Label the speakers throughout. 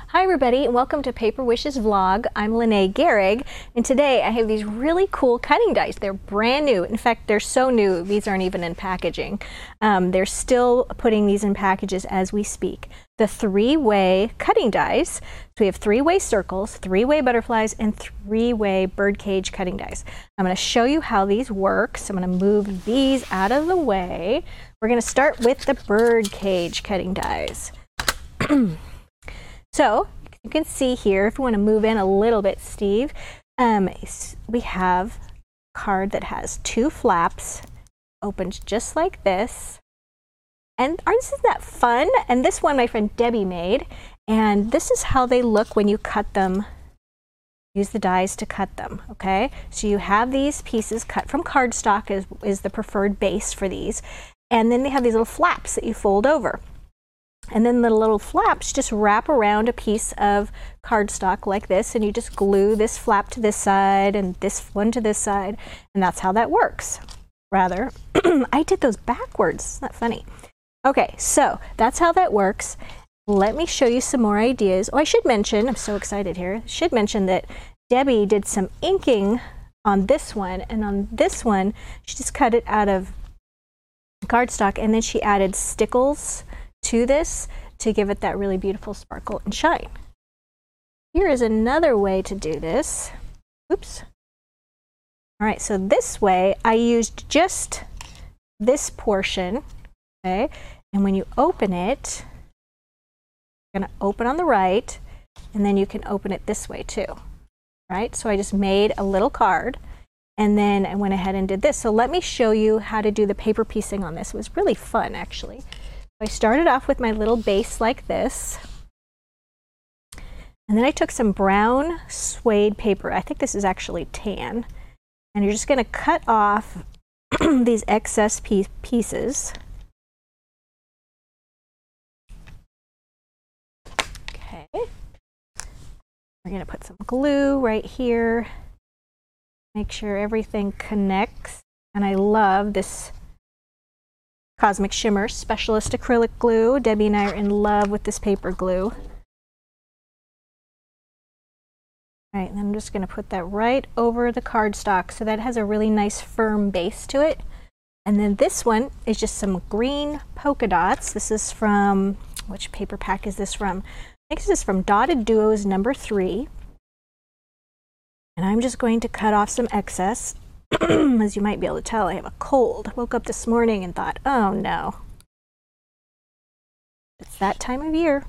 Speaker 1: Hi everybody and welcome to Paper Wishes vlog. I'm Lene Gehrig and today I have these really cool cutting dies. They're brand new. In fact, they're so new these aren't even in packaging. They're still putting these in packages as we speak. The three-way cutting dies. So we have three-way circles, three-way butterflies, and three-way birdcage cutting dies. I'm going to show you how these work. So I'm going to move these out of the way. We're going to start with the birdcage cutting dies. So you can see here, if you want to move in a little bit, Steve, we have a card that has two flaps, opened just like this. And isn't that fun? And this one my friend Debbie made. And this is how they look when you cut them. Use the dies to cut them, okay? So you have these pieces cut from cardstock is the preferred base for these. And then they have these little flaps that you fold over. And then the little flaps just wrap around a piece of cardstock like this, and you just glue this flap to this side and this one to this side, and that's how that works. Rather, I did those backwards. Isn't that funny? Okay, so that's how that works. Let me show you some more ideas. Oh, I should mention, I'm so excited here, I should mention that Debbie did some inking on this one, and on this one, she just cut it out of cardstock, and then she added stickles to this to give it that really beautiful sparkle and shine. Here is another way to do this. Oops. All right, so this way I used just this portion, okay? And when you open it, you're gonna open on the right, and then you can open it this way too, right? So I just made a little card, and then I went ahead and did this. So let me show you how to do the paper piecing on this. It was really fun, actually. I started off with my little base like this, and then I took some brown suede paper. I think this is actually tan, and you're just going to cut off these excess pieces. Okay. We're going to put some glue right here, make sure everything connects, and I love this Cosmic Shimmer Specialist acrylic glue. Debbie and I are in love with this paper glue. All right, and then I'm just going to put that right over the cardstock so that has a really nice firm base to it. And then this one is just some green polka dots. This is from, which paper pack is this from? I think this is from Dotted Duos #3. And I'm just going to cut off some excess. As you might be able to tell, I have a cold. Woke up this morning and thought, oh no. It's that time of year.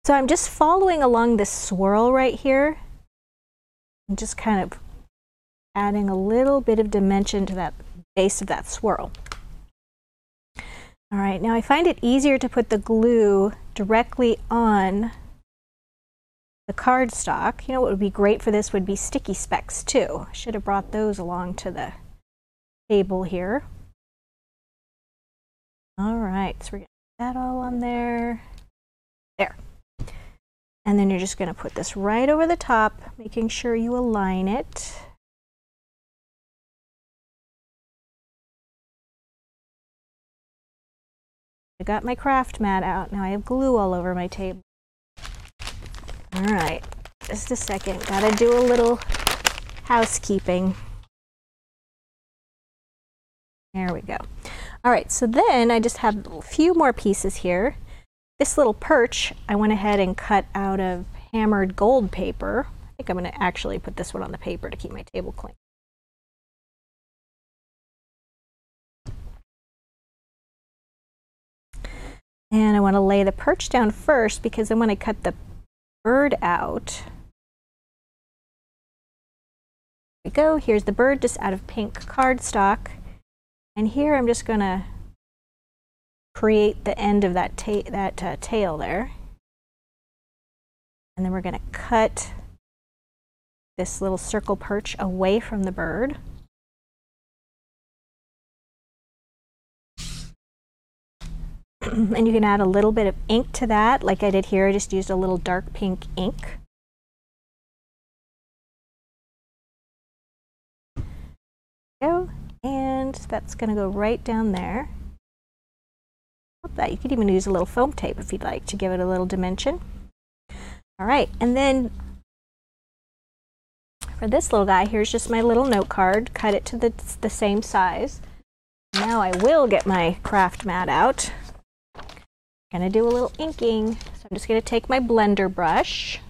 Speaker 1: So I'm just following along this swirl right here and just kind of adding a little bit of dimension to that base of that swirl. All right, now I find it easier to put the glue directly on the cardstock. You know what would be great for this would be sticky specks too. I should have brought those along to the table here. All right, so we're going to put that all on there. There. And then you're just going to put this right over the top, making sure you align it. I got my craft mat out. Now I have glue all over my table. All right, just a second. Gotta do a little housekeeping. There we go. All right, so then I just have a few more pieces here. This little perch, I went ahead and cut out of hammered gold paper. I think I'm gonna actually put this one on the paper to keep my table clean. And I wanna lay the perch down first because then when I cut the bird out. There we go. Here's the bird just out of pink cardstock. And here I'm just going to create the end of that tail there. And then we're going to cut this little circle perch away from the bird. And you can add a little bit of ink to that, like I did here. I just used a little dark pink ink. Go, and that's going to go right down there. That you could even use a little foam tape if you'd like to give it a little dimension. All right, and then for this little guy, here's just my little note card. Cut it to the same size. Now I will get my craft mat out. I'm gonna do a little inking. So I'm just gonna take my blender brush.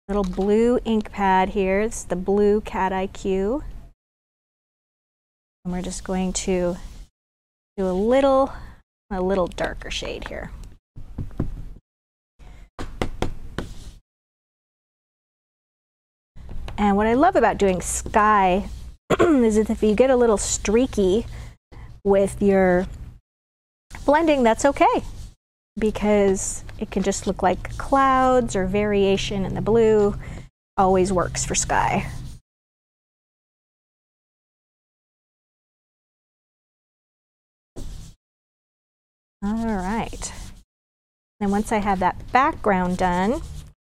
Speaker 1: Little blue ink pad here. It's the blue Cat IQ. And we're just going to do a little darker shade here. And what I love about doing sky is that if you get a little streaky with your blending, that's okay, because it can just look like clouds or variation in the blue. Always works for sky. All right. And once I have that background done,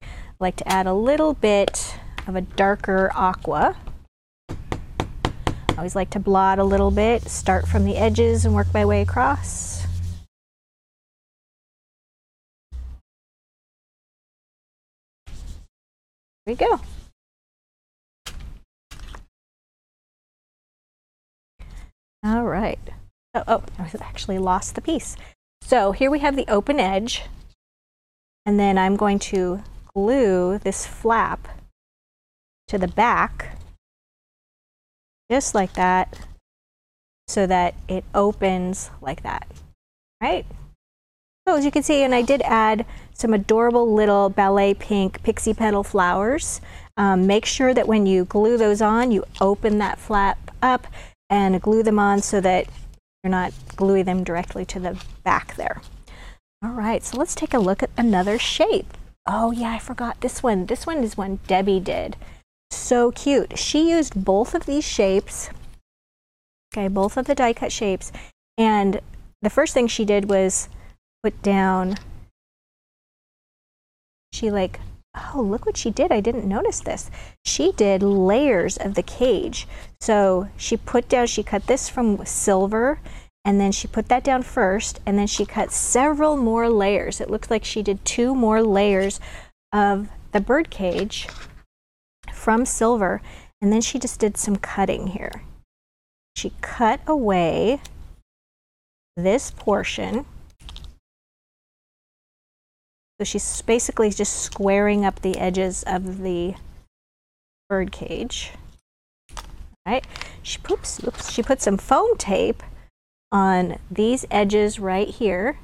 Speaker 1: I like to add a little bit of a darker aqua. I always like to blot a little bit, start from the edges and work my way across. There we go. All right. Oh, I actually lost the piece. So here we have the open edge, and then I'm going to glue this flap to the back, just like that, so that it opens like that, right? So as you can see, and I did add some adorable little ballet pink pixie petal flowers. Make sure that when you glue those on, you open that flap up and glue them on so that you're not gluing them directly to the back there. All right, so let's take a look at another shape. Oh yeah, I forgot this one. This one is one Debbie did. So cute. She used both of these shapes, okay, both of the die cut shapes, and the first thing she did was put down, oh, look what she did. I didn't notice this. She did layers of the cage. So she cut this from silver, and then she put that down first, and then she cut several more layers. It looks like she did 2 more layers of the bird cage from silver, and then she just did some cutting here. She cut away this portion. So she's basically just squaring up the edges of the bird cage. Right? She put some foam tape on these edges right here,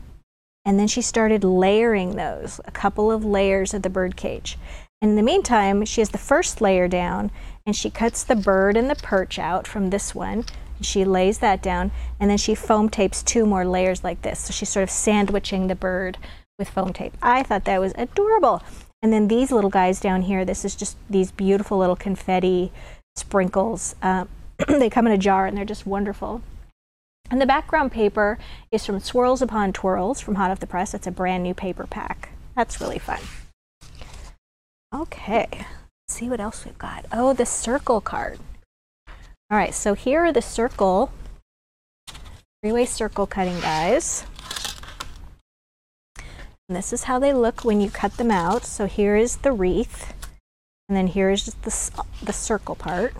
Speaker 1: and then she started layering those, a couple of layers of the bird cage. And in the meantime, she has the first layer down, and she cuts the bird and the perch out from this one. She lays that down, and then she foam tapes 2 more layers like this. So she's sort of sandwiching the bird with foam tape. I thought that was adorable. And then these little guys down here, this is just these beautiful little confetti sprinkles. They come in a jar, and they're just wonderful. And the background paper is from Swirls Upon Twirls from Hot Off the Press. It's a brand new paper pack. That's really fun. Okay, let's see what else we've got. Oh, the circle card. All right, so here are the three-way circle cutting dies. And this is how they look when you cut them out. So here is the wreath, and then here is just the circle part.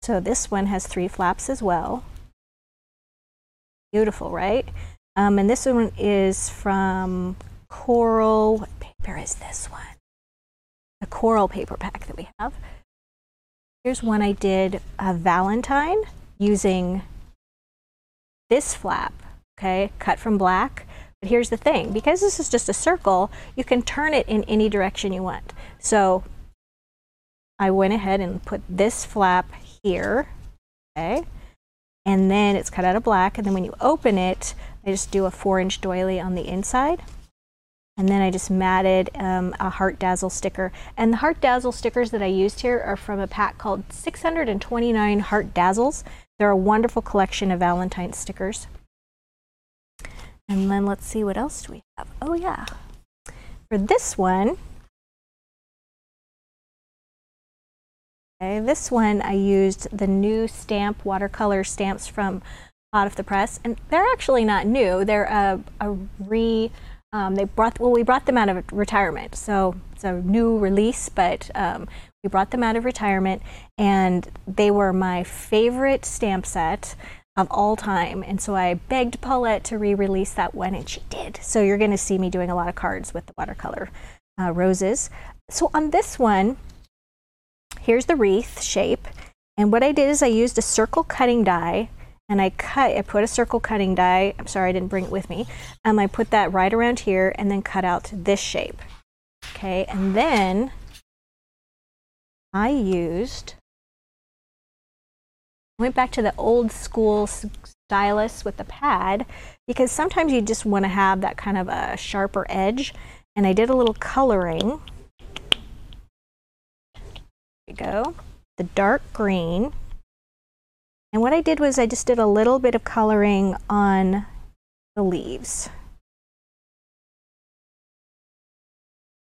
Speaker 1: So this one has 3 flaps as well. Beautiful, right? And this one is from Coral. What paper is this one? A Coral paper pack that we have. Here's one I did a Valentine using this flap, okay, cut from black. But here's the thing, because this is just a circle, you can turn it in any direction you want. So I went ahead and put this flap here, okay, and then it's cut out of black, and then when you open it, I just do a 4-inch doily on the inside. And then I just matted a Heart Dazzle sticker. And the Heart Dazzle stickers that I used here are from a pack called 629 Heart Dazzles. They're a wonderful collection of Valentine stickers. And then let's see, what else do we have? Oh yeah, for this one, okay, this one I used the new watercolor stamps from Hot Off the Press. And they're actually not new. They're a we brought them out of retirement, so it's a new release, but we brought them out of retirement, and they were my favorite stamp set of all time, and so I begged Paulette to re-release that one, and she did. So you're going to see me doing a lot of cards with the watercolor roses. So on this one, here's the wreath shape, and what I did is I used a circle cutting die, and I put a circle cutting die, I'm sorry I didn't bring it with me, I put that right around here and then cut out this shape. Okay, and then I went back to the old school stylus with the pad, because sometimes you just want to have that kind of a sharper edge, and I did a little coloring. There we go, the dark green. And what I did was I just did a little bit of coloring on the leaves.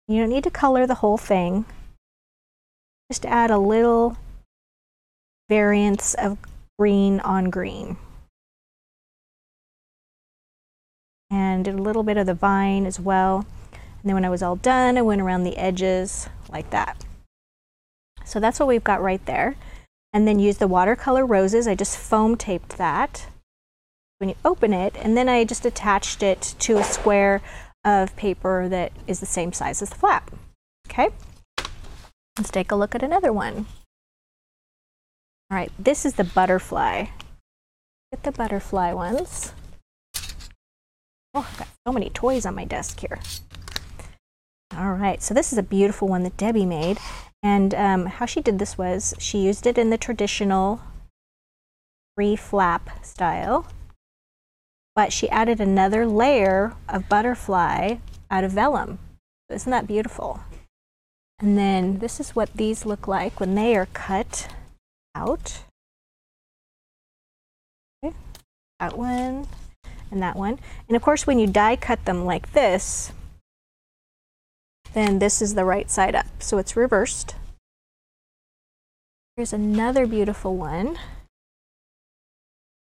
Speaker 1: You don't need to color the whole thing. Just add a little variance of green on green. And did a little bit of the vine as well. And then when I was all done, I went around the edges like that. So that's what we've got right there. And then use the watercolor roses. I just foam taped that when you open it, and then I just attached it to a square of paper that is the same size as the flap. Okay, let's take a look at another one. All right, this is the butterfly. Get the butterfly ones. Oh, I've got so many toys on my desk here. All right, so this is a beautiful one that Debbie made. And how she did this was she used it in the traditional free flap style, but she added another layer of butterfly out of vellum. Isn't that beautiful? And then this is what these look like when they are cut out. Okay. That one and that one. And of course, when you die cut them like this, then this is the right side up, so it's reversed. Here's another beautiful one.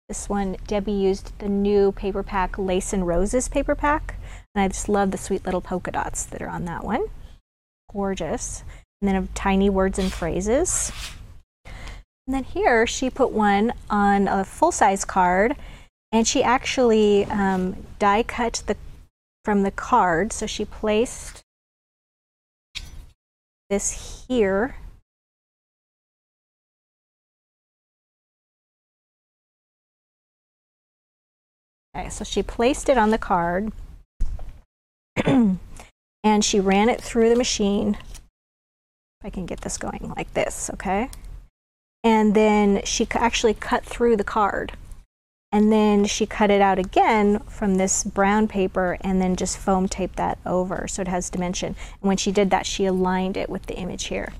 Speaker 1: This one, Debbie used the new paper pack, Lace and Roses paper pack, and I just love the sweet little polka dots that are on that one. Gorgeous. And then tiny words and phrases. And then here she put one on a full-size card, and she actually die cut from the card, so she placed this here. Okay, so she placed it on the card and she ran it through the machine. If I can get this going like this, okay? And then she actually cut through the card. And then she cut it out again from this brown paper and then just foam taped that over so it has dimension. And when she did that, she aligned it with the image here.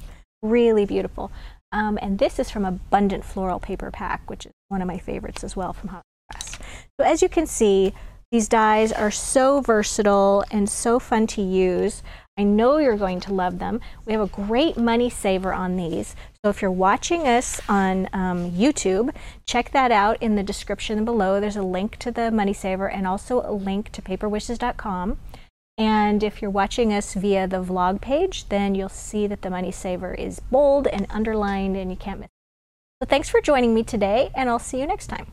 Speaker 1: Really beautiful. And this is from Abundant Floral Paper Pack, which is one of my favorites as well from Hot Press. So as you can see, these dies are so versatile and so fun to use. I know you're going to love them. We have a great money saver on these. So if you're watching us on YouTube, check that out in the description below. There's a link to the money saver and also a link to paperwishes.com. And if you're watching us via the vlog page, then you'll see that the money saver is bold and underlined and you can't miss it. So thanks for joining me today, and I'll see you next time.